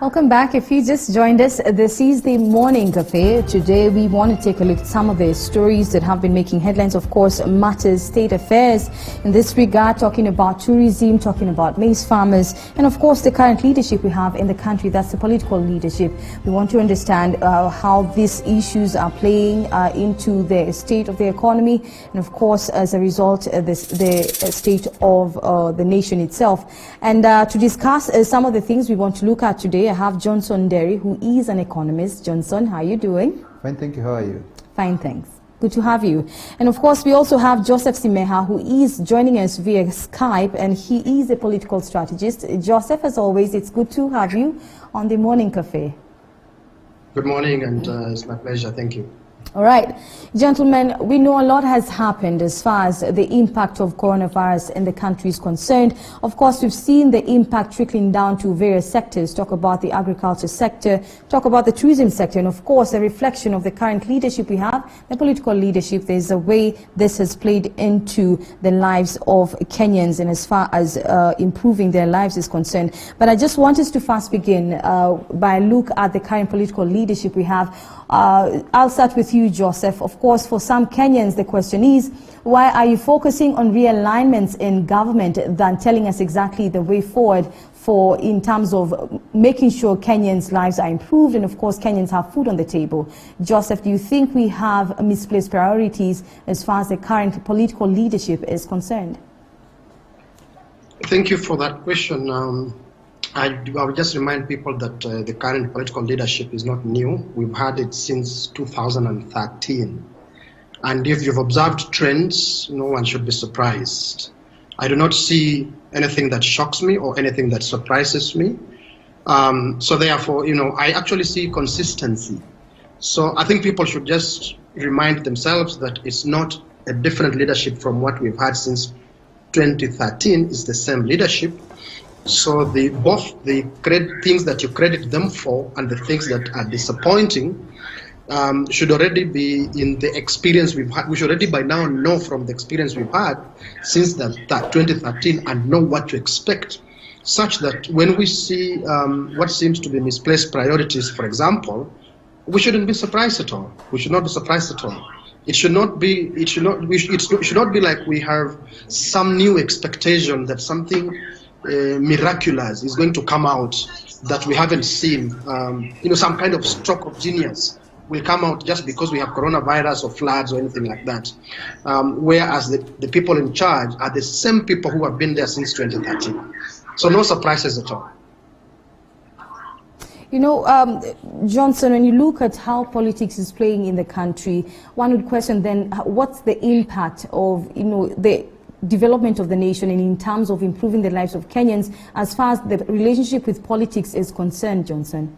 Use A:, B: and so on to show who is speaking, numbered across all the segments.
A: Welcome back. If you just joined us, this is the Morning Cafe. Today we want to take a look at some of the stories that have been making headlines. Of course, matters state affairs in this regard, talking about tourism, talking about maize farmers, and of course the current leadership we have in the country. That's the political leadership. We want to understand how these issues are playing into the state of the economy, and of course, as a result, the state of the nation itself. And to discuss some of the things we want to look at today, I have Johnson Derry, who is an economist. Johnson, how are you doing?
B: Fine, thank you. How are you?
A: Fine, thanks. Good to have you. And of course, we also have Joseph Simeha, who is joining us via Skype, and he is a political strategist. Joseph, as always, it's good to have you on the Morning Cafe.
C: Good morning, and it's my pleasure. Thank you.
A: All right, gentlemen, we know a lot has happened as far as the impact of coronavirus in the country is concerned. Of course, we've seen the impact trickling down to various sectors. Talk about the agriculture sector, talk about the tourism sector, and of course, a reflection of the current leadership we have, the political leadership. There's a way this has played into the lives of Kenyans and as far as improving their lives is concerned. But I just want us to first begin by a look at the current political leadership we have. I'll start with you, Joseph. Of course, for some Kenyans, the question is, why are you focusing on realignments in government than telling us exactly the way forward in terms of making sure Kenyans' lives are improved and, of course, Kenyans have food on the table? Joseph, do you think we have misplaced priorities as far as the current political leadership is concerned?
C: Thank you for that question. I would just remind people that the current political leadership is not new. We've had it since 2013. And if you've observed trends, no one should be surprised. I do not see anything that shocks me or anything that surprises me. So therefore, I actually see consistency. So I think people should just remind themselves that it's not a different leadership from what we've had since 2013. It's the same leadership. So both the things that you credit them for and the things that are disappointing should already be in the experience we've had. We should already by now know from the experience we've had since that 2013 and know what to expect, such that when we see what seems to be misplaced priorities, for example, we shouldn't be surprised at all. We should not be surprised at all. It should not be like we have some new expectation that something miraculous is going to come out that we haven't seen. Some kind of stroke of genius will come out just because we have coronavirus or floods or anything like that. Whereas the people in charge are the same people who have been there since 2013. So no surprises at all.
A: Johnson, when you look at how politics is playing in the country, one would question then, what's the impact of, the development of the nation and in terms of improving the lives of Kenyans as far as the relationship with politics is concerned, Johnson?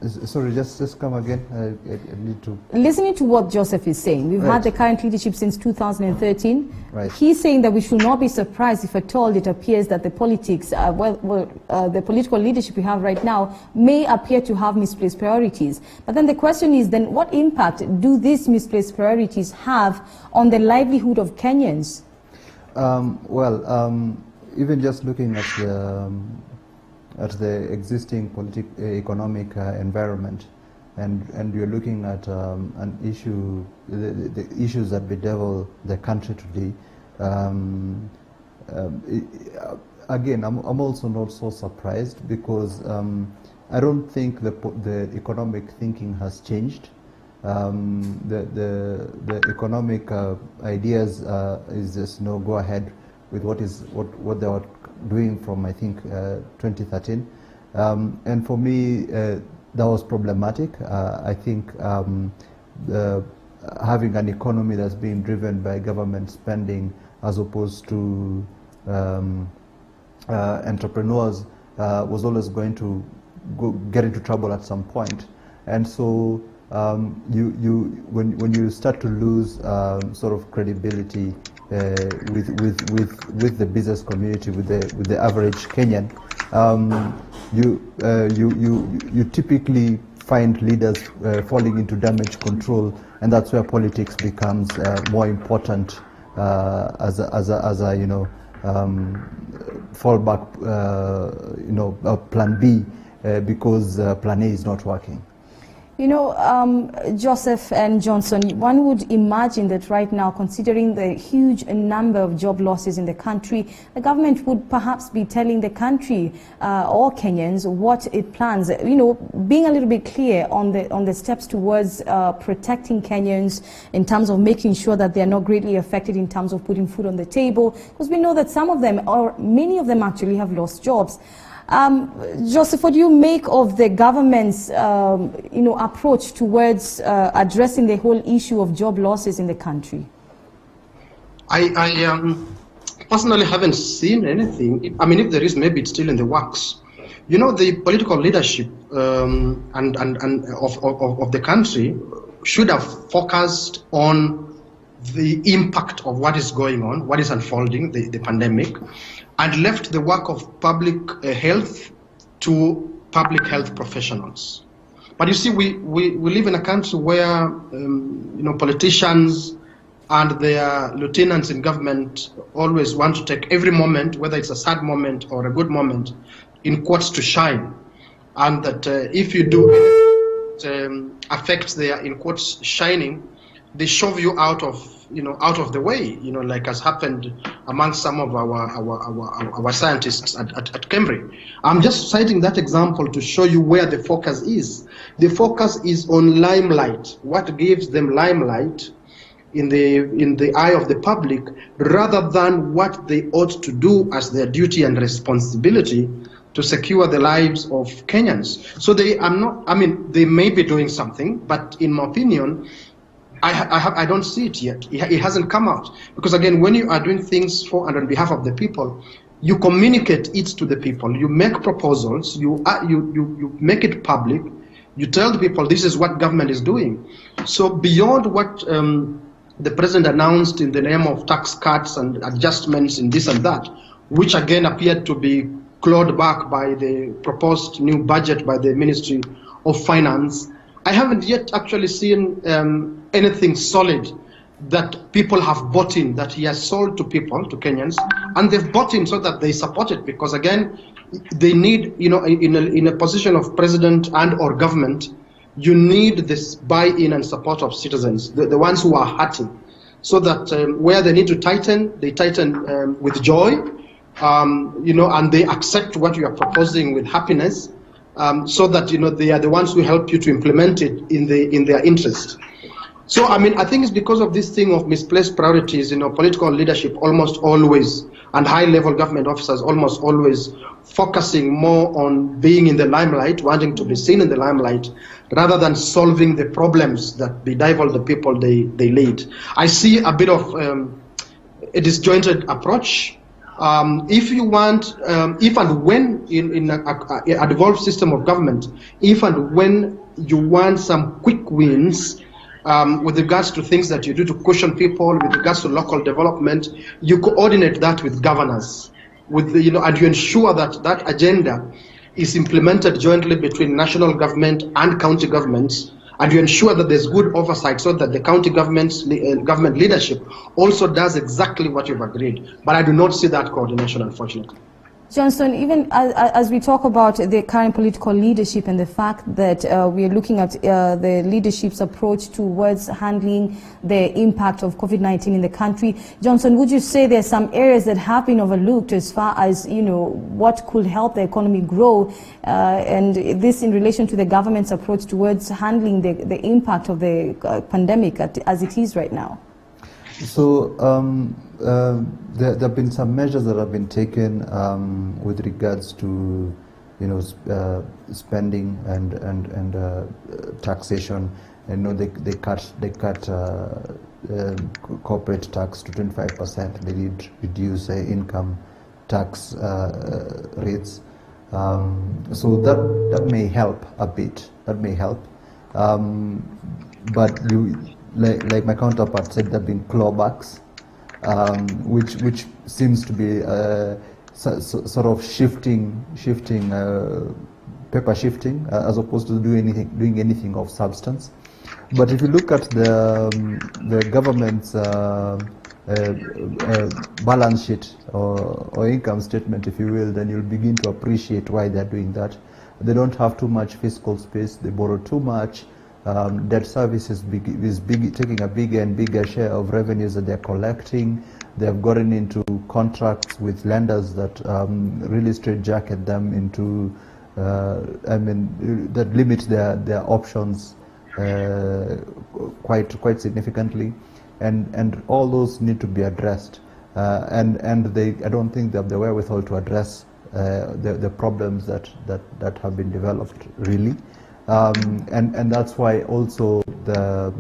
B: Sorry, just come again. I need to...
A: Listening to what Joseph is saying, we've had the current leadership since 2013.
B: Right.
A: He's saying that we should not be surprised if at all it appears that the politics, the political leadership we have right now may appear to have misplaced priorities. But then the question is, then what impact do these misplaced priorities have on the livelihood of Kenyans?
B: Even just looking at the existing economic environment, and you're looking at an issue, the issues that bedevil the country today. Again, I'm also not so surprised because I don't think the economic thinking has changed. The economic ideas is just go ahead with what they were doing from, I think, 2013. And for me, that was problematic. I think having an economy that's being driven by government spending as opposed to entrepreneurs was always going to get into trouble at some point. And so when you start to lose sort of credibility with the business community, with the average Kenyan, you typically find leaders falling into damage control, and that's where politics becomes more important as a fallback, plan B because plan A is not working.
A: You know, Joseph and Johnson, one would imagine that right now, considering the huge number of job losses in the country, the government would perhaps be telling the country or Kenyans what it plans, being a little bit clear on the steps towards protecting Kenyans in terms of making sure that they are not greatly affected in terms of putting food on the table, because we know that some of them, or many of them actually, have lost jobs. Joseph, what do you make of the government's, approach towards addressing the whole issue of job losses in the country?
C: I personally haven't seen anything. I mean, if there is, maybe it's still in the works. You know, the political leadership and of the country should have focused on the impact of what is going on, what is unfolding, the pandemic, and left the work of public health to public health professionals. But you see, we live in a country where politicians and their lieutenants in government always want to take every moment, whether it's a sad moment or a good moment, in quotes, to shine. And that if you do anything that affects their, in quotes, shining, they shove you out of the way, like has happened among some of our scientists at Cambridge. I'm just citing that example to show you where the focus is. The focus is on limelight, what gives them limelight in the eye of the public, rather than what they ought to do as their duty and responsibility to secure the lives of Kenyans. So they may be doing something, but in my opinion, I don't see it yet. It hasn't come out. Because again, when you are doing things for and on behalf of the people, you communicate it to the people. You make proposals. You make it public. You tell the people this is what government is doing. So beyond what the president announced in the name of tax cuts and adjustments in this and that, which again appeared to be clawed back by the proposed new budget by the Ministry of Finance, I haven't yet actually seen anything solid that people have bought in, that he has sold to people, to Kenyans, and they've bought in so that they support it. Because again, they need, in a position of president and or government, you need this buy-in and support of citizens, the ones who are hurting, so that where they need to tighten, they tighten with joy, and they accept what you are proposing with happiness. So that they are the ones who help you to implement it in their interest. So I think it's because of this thing of misplaced priorities. Political leadership almost always, and high-level government officers almost always, focusing more on being in the limelight, wanting to be seen in the limelight, rather than solving the problems that bedevil the people they lead. I see a bit of a disjointed approach. If you want, if and when in a devolved system of government, if and when you want some quick wins with regards to things that you do to cushion people, with regards to local development, you coordinate that with governors, and you ensure that that agenda is implemented jointly between national government and county governments, and you ensure that there's good oversight so that the county government leadership also does exactly what you've agreed. But I do not see that coordination, unfortunately.
A: Johnson, even as we talk about the current political leadership and the fact that we are looking at the leadership's approach towards handling the impact of COVID-19 in the country, Johnson, would you say there are some areas that have been overlooked as far as, what could help the economy grow, and this in relation to the government's approach towards handling the impact of the pandemic as it is right now?
B: So there have been some measures that have been taken with regards to spending and taxation. They cut corporate tax to 25%. They did reduce income tax rates. So that may help a bit. That may help, but like my counterpart said, there have been clawbacks, which seems to be sort of shifting, paper shifting, as opposed to doing anything of substance. But if you look at the government's balance sheet or income statement, if you will, then you'll begin to appreciate why they're doing that. They don't have too much fiscal space, they borrow too much, debt service is taking a bigger and bigger share of revenues that they're collecting. They have gotten into contracts with lenders that really straitjacket them into, that limit their options quite significantly, and all those need to be addressed. And I don't think they have the wherewithal to address the problems that have been developed really. And that's why also the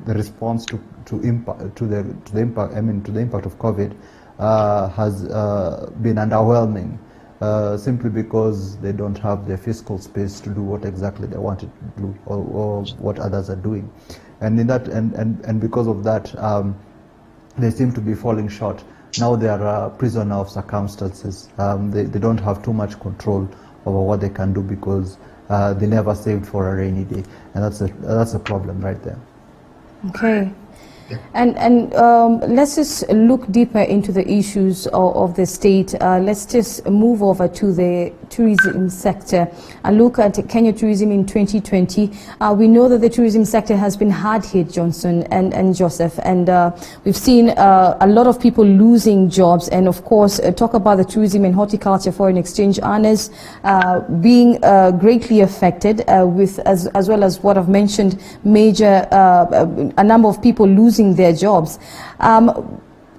B: response to the impact of COVID has been underwhelming, simply because they don't have the fiscal space to do what exactly they wanted to do, or what others are doing, and in that and because of that, they seem to be falling short. Now they are a prisoner of circumstances. They don't have too much control over what they can do, because they never saved for a rainy day, and that's a problem right there.
A: Okay. And let's just look deeper into the issues of the state. Let's just move over to the tourism sector and look at Kenya tourism in 2020. We know that the tourism sector has been hard hit, Johnson and Joseph, and we've seen a lot of people losing jobs, and of course talk about the tourism and horticulture foreign exchange earners being greatly affected, with as well as what I've mentioned, major a number of people losing their jobs.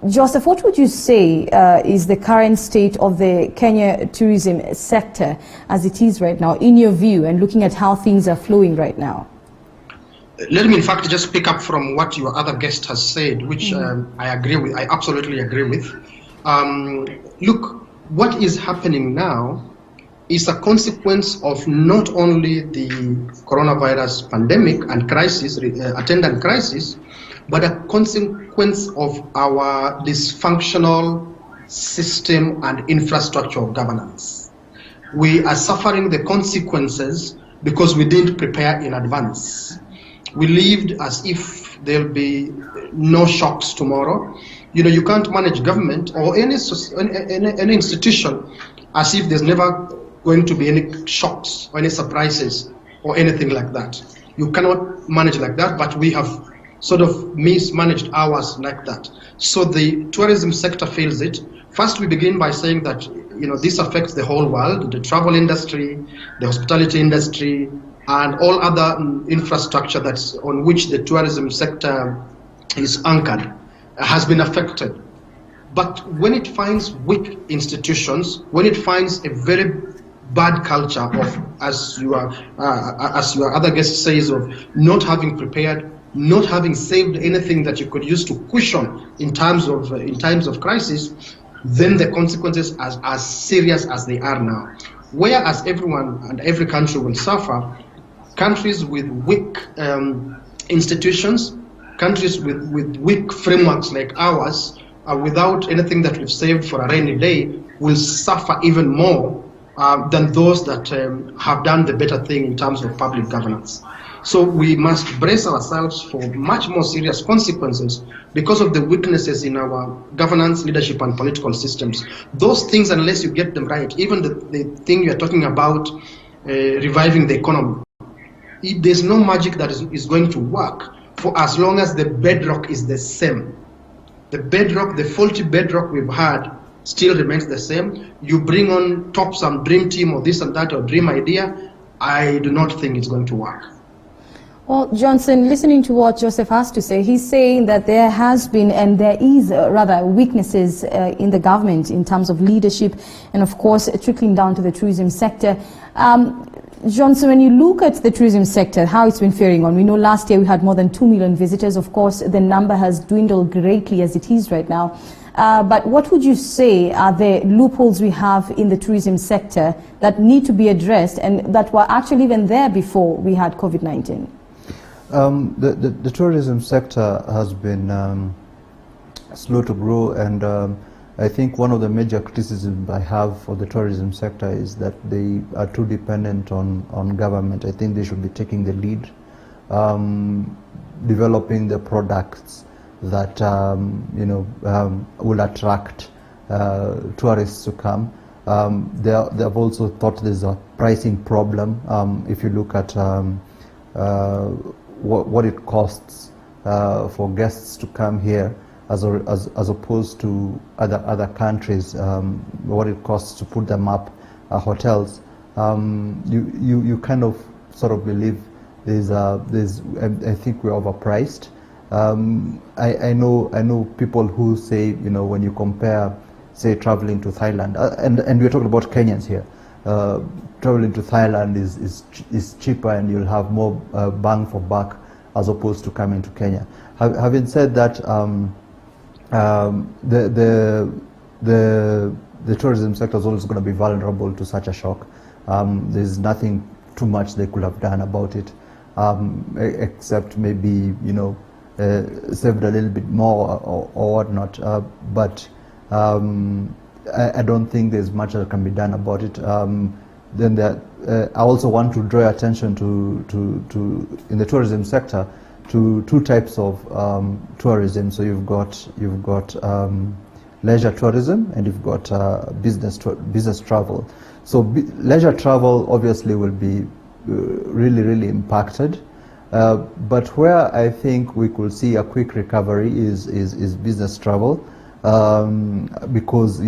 A: Joseph, what would you say is the current state of the Kenya tourism sector as it is right now, in your view, and looking at how things are flowing right now?
C: Let me, in fact, just pick up from what your other guest has said, which I agree with. I absolutely agree with. Look, what is happening now is a consequence of not only the coronavirus pandemic and crisis, attendant crisis, but a consequence of our dysfunctional system and infrastructure of governance. We are suffering the consequences because we didn't prepare in advance. We lived as if there'll be no shocks tomorrow. You know, you can't manage government or any institution as if there's never going to be any shocks or any surprises or anything like that. You cannot manage like that, but we have sort of mismanaged ours like that. So the tourism sector feels it. First, we begin by saying that, you know, this affects the whole world, the travel industry, the hospitality industry, and all other infrastructure that's on which the tourism sector is anchored has been affected. But when it finds weak institutions, when it finds a very bad culture of, as your other guest says, of not having prepared, not having saved anything that you could use to cushion in times of crisis, then the consequences are as serious as they are now. Whereas everyone and every country will suffer, countries with weak institutions, countries with weak frameworks like ours, without anything that we've saved for a rainy day, will suffer even more than those that have done the better thing in terms of public governance. So we must brace ourselves for much more serious consequences because of the weaknesses in our governance, leadership, and political systems. Those things, unless you get them right, even the thing you're talking about, reviving the economy, there's no magic that is going to work for as long as the bedrock is the same. The bedrock, the faulty bedrock we've had still remains the same. You bring on top some dream team or this and that or dream idea, I do not think it's going to work.
A: Well, Johnson, listening to what Joseph has to say, he's saying that there has been and there is rather weaknesses in the government in terms of leadership and, of course, trickling down to the tourism sector. Johnson, when you look at the tourism sector, how it's been faring on, we know last year we had more than 2 million visitors. Of course, the number has dwindled greatly as it is right now. But what would you say are the loopholes we have in the tourism sector that need to be addressed and that were actually even there before we had COVID-19?
B: The tourism sector has been slow to grow, and I think one of the major criticisms I have for the tourism sector is that they are too dependent on government. I think they should be taking the lead, developing the products, that will attract tourists to come. They have also thought there's a pricing problem. If you look at what it costs for guests to come here, as opposed to other countries, what it costs to put them up hotels, you kind of sort of believe I think we're overpriced. I know people who say, when you compare, say, traveling to Thailand, and we're talking about Kenyans here, traveling to Thailand is cheaper and you'll have more bang for buck as opposed to coming to Kenya. Having said that, the tourism sector is always going to be vulnerable to such a shock. There's nothing too much they could have done about it, except maybe saved a little bit more or whatnot. But I don't think there's much that can be done about it. I also want to draw attention to in the tourism sector to two types of tourism. So you've got leisure tourism and you've got business travel. So leisure travel obviously will be really impacted. But where I think we could see a quick recovery is business travel, because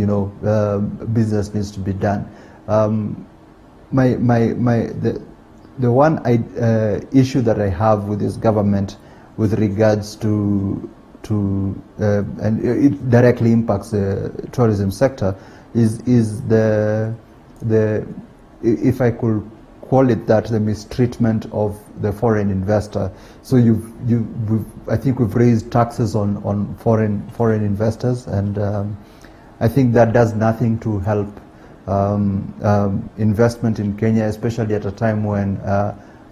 B: business needs to be done. The one issue that I have with this government with regards to and it directly impacts the tourism sector is the if I could call it that, the mistreatment of the foreign investor. So I think we've raised taxes on foreign investors, and I think that does nothing to help investment in Kenya, especially at a time when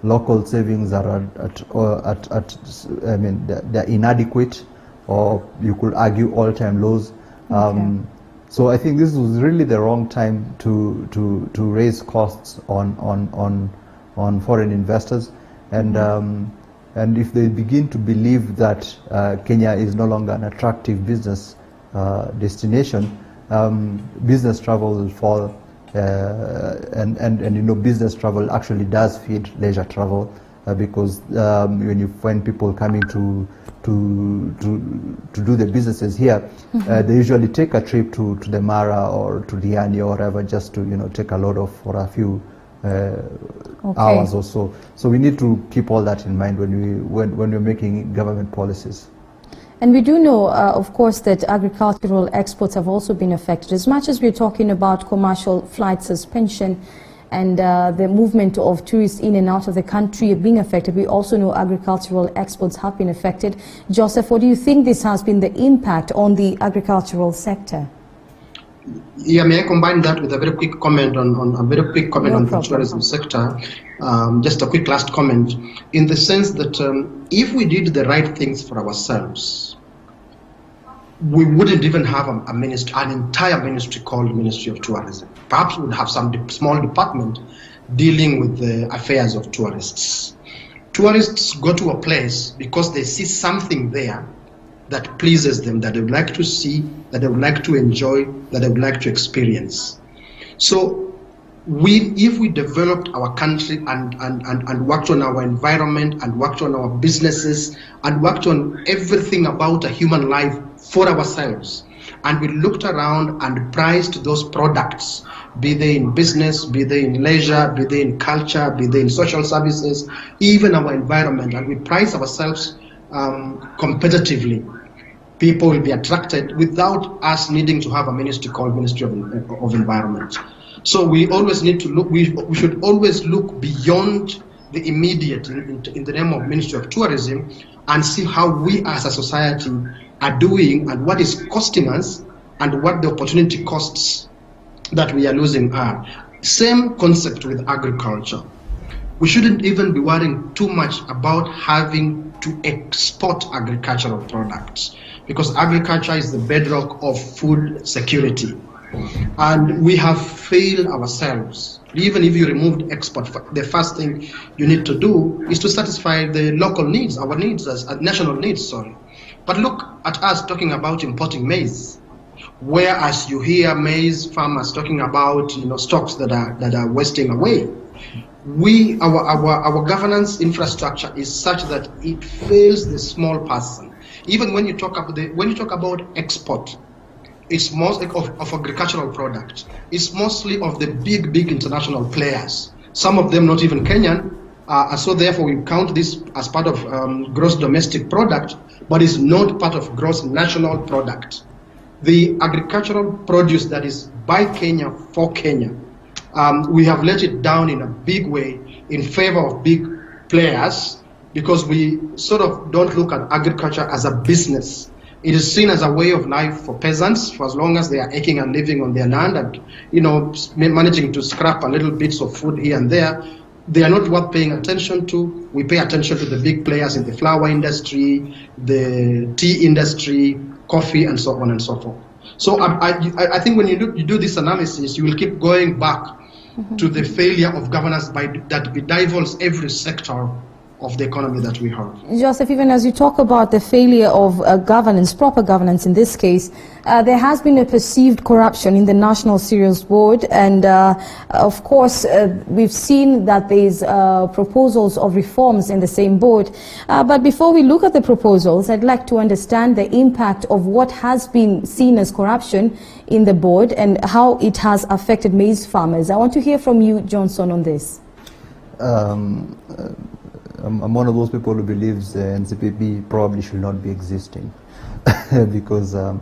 B: local savings are they're inadequate, or you could argue all-time lows. Okay. So I think this was really the wrong time to raise costs on foreign investors, and if they begin to believe that Kenya is no longer an attractive business destination, business travel will fall, and business travel actually does feed leisure travel, because when you find people coming to do the businesses here, they usually take a trip to the Mara or to Diani or whatever, just to take a load off for a few hours or so. So we need to keep all that in mind when we're making government policies.
A: And we do know, of course, that agricultural exports have also been affected. As much as we're talking about commercial flight suspension and the movement of tourists in and out of the country being affected, we also know agricultural exports have been affected. Joseph, what do you think this has been the impact on the agricultural sector?
C: Yeah, may I combine that with a very quick comment on the tourism sector? Just a quick last comment, in the sense that if we did the right things for ourselves, we wouldn't even have an entire ministry called Ministry of Tourism. Perhaps we would have some small department dealing with the affairs of tourists. Tourists go to a place because they see something there that pleases them, that they would like to see, that they would like to enjoy, that they would like to experience. So if we developed our country and worked on our environment and worked on our businesses and worked on everything about a human life for ourselves, and we looked around and priced those products, be they in business, be they in leisure, be they in culture, be they in social services, even our environment, and we price ourselves competitively, people will be attracted without us needing to have a ministry called Ministry of Environment. So we always need to look, we should always look beyond the immediate in the name of Ministry of Tourism, and see how we as a society are doing and what is costing us and what the opportunity costs that we are losing are. Same concept with agriculture. We shouldn't even be worrying too much about having to export agricultural products, because agriculture is the bedrock of food security. And we have failed ourselves. Even if you removed export, the first thing you need to do is to satisfy the local needs, our needs, as national needs, sorry. But look at us talking about importing maize, whereas you hear maize farmers talking about stocks that are wasting away. Our governance infrastructure is such that it fails the small person. Even when you talk about export, it's mostly of agricultural product. It's mostly of the big international players. Some of them not even Kenyan. So therefore we count this as part of gross domestic product, but it's not part of gross national product. The agricultural produce that is by Kenya for Kenya, we have let it down in a big way in favor of big players, because we sort of don't look at agriculture as a business. It is seen as a way of life for peasants, for as long as they are eking and living on their land and managing to scrap a little bits of food here and there. They are not worth paying attention to. We pay attention to the big players in the flower industry, the tea industry, coffee, and so on and so forth. So I think when you do this analysis, you will keep going back to the failure of governance that bedevils every sector of the economy that we have.
A: Joseph, even as you talk about the failure of governance, proper governance in this case, there has been a perceived corruption in the National Cereals Board, and of course we've seen that there's proposals of reforms in the same board. But before we look at the proposals, I'd like to understand the impact of what has been seen as corruption in the board and how it has affected maize farmers. I want to hear from you, Johnson, on this.
B: I'm one of those people who believes NCPB probably should not be existing because I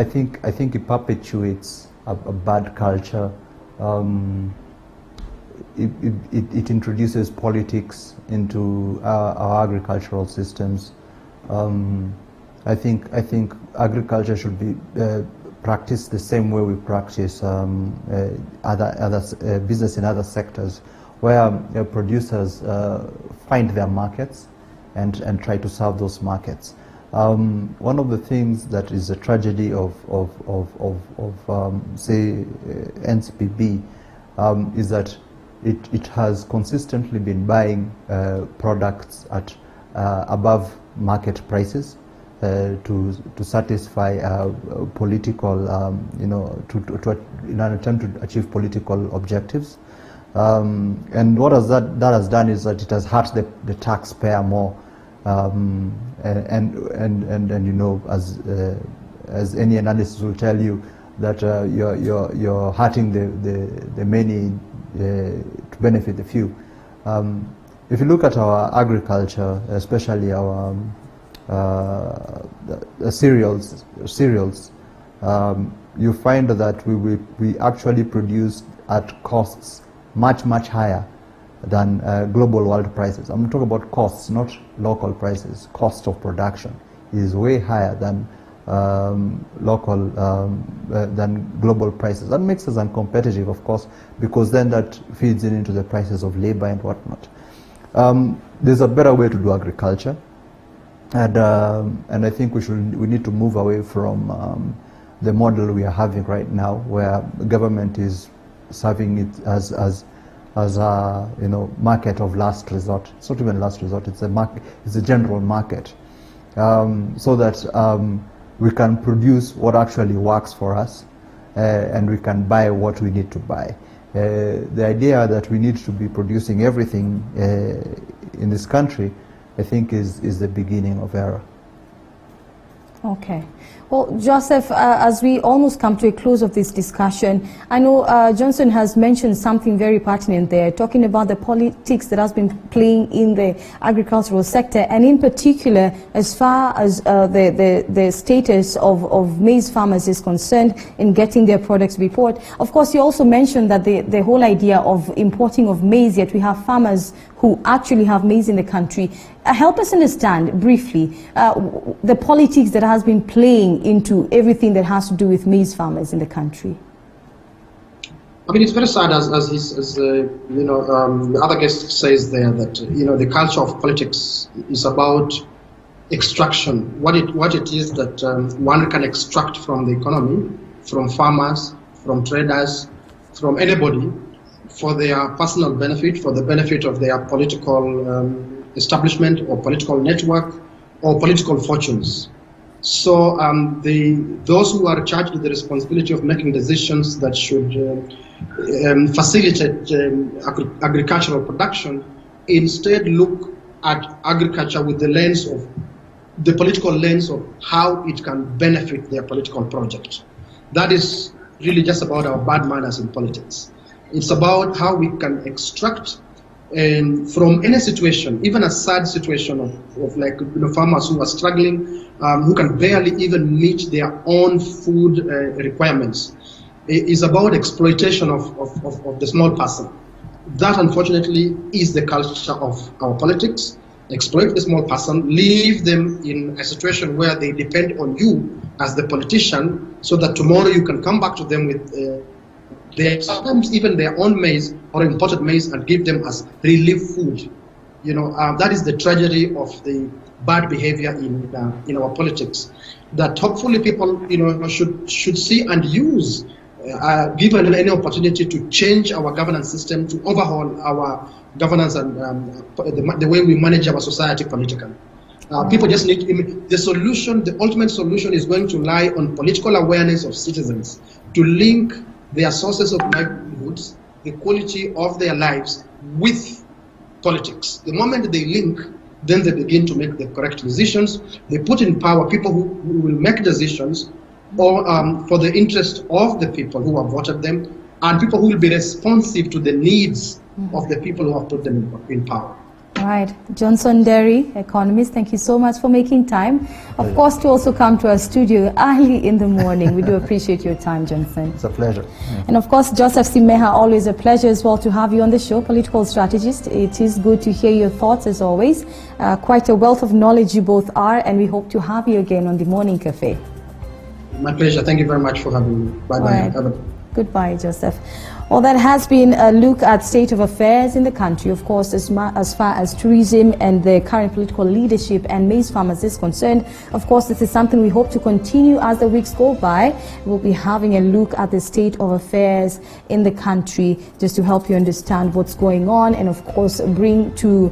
B: think it perpetuates a bad culture. It introduces politics into our agricultural systems. I think agriculture should be practiced the same way we practice other business in other sectors, where producers find their markets and try to serve those markets. One of the things that is a tragedy of say NCPB is that it has consistently been buying products at above market prices to satisfy political, in an attempt to achieve political objectives. And what that has done is that it has hurt the taxpayer more, and as any analysis will tell you, that you're hurting the many to benefit the few. If you look at our agriculture, especially our cereals, you find that we actually produce at costs much higher than global world prices. I'm talking about costs, not local prices. Cost of production is way higher than local than global prices. That makes us uncompetitive, of course, because then that feeds into the prices of labor and whatnot. There's a better way to do agriculture, and I think we need to move away from the model we are having right now, where the government is serving it as a market of last resort. It's not even last resort. It's a market. It's a general market, so that we can produce what actually works for us, and we can buy what we need to buy. The idea that we need to be producing everything in this country, I think, is the beginning of error.
A: Okay. Well, Joseph, as we almost come to a close of this discussion, I know Johnson has mentioned something very pertinent there, talking about the politics that has been playing in the agricultural sector, and in particular, as far as the status of maize farmers is concerned in getting their products before. Of course, you also mentioned that the whole idea of importing of maize, yet we have farmers who actually have maize in the country. Help us understand briefly the politics that has been playing into everything that has to do with maize farmers in the country.
C: I mean, it's very sad, as the other guest says there, that the culture of politics is about extraction. What it is that one can extract from the economy, from farmers, from traders, from anybody, for their personal benefit, for the benefit of their political establishment or political network or political fortunes. So those who are charged with the responsibility of making decisions that should facilitate agricultural production instead look at agriculture with the lens of the political lens of how it can benefit their political project. That is really just about our bad manners in politics. It's about how we can extract from any situation, even a sad situation of like farmers who are struggling, who can barely even meet their own food requirements. It is about exploitation of the small person. That, unfortunately, is the culture of our politics. Exploit the small person, leave them in a situation where they depend on you as the politician, so that tomorrow you can come back to them with sometimes even their own maize or imported maize and give them as relief food. That is the tragedy of the bad behavior in our politics. That hopefully people should see and use. Given any opportunity to change our governance system, to overhaul our governance and the way we manage our society politically. People just need the solution. The ultimate solution is going to lie on political awareness of citizens to link their sources of livelihoods, the quality of their lives, with politics. The moment they link, then they begin to make the correct decisions. They put in power people who will make decisions or for the interest of the people who have voted them, and people who will be responsive to the needs of the people who have put them in power.
A: All right. Johnson Derry, economist, thank you so much for making time. Of course, to also come to our studio early in the morning. We do appreciate your time, Johnson.
B: It's a pleasure.
A: And of course, Joseph Simeha, always a pleasure as well to have you on the show, political strategist. It is good to hear your thoughts as always. Quite a wealth of knowledge you both are, and we hope to have you again on the Morning Cafe.
C: My pleasure. Thank you very much for having me. Bye-bye.
A: Right. Goodbye, Joseph. Well, that has been a look at state of affairs in the country, of course, as far as tourism and the current political leadership and maize farmers is concerned. Of course, this is something we hope to continue as the weeks go by. We'll be having a look at the state of affairs in the country just to help you understand what's going on and, of course, bring to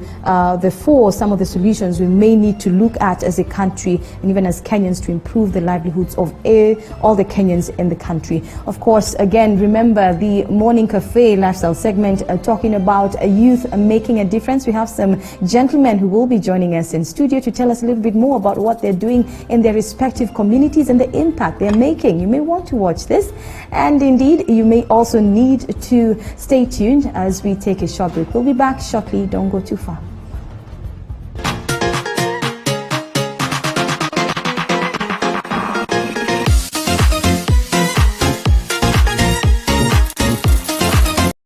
A: the fore some of the solutions we may need to look at as a country and even as Kenyans to improve the livelihoods of all the Kenyans in the country. Of course, again, remember the Morning Cafe lifestyle segment talking about youth making a difference. We have some gentlemen who will be joining us in studio to tell us a little bit more about what they're doing in their respective communities and the impact they're making. You may want to watch this, and indeed you may also need to stay tuned as we take a short break. We'll be back shortly. Don't go too far.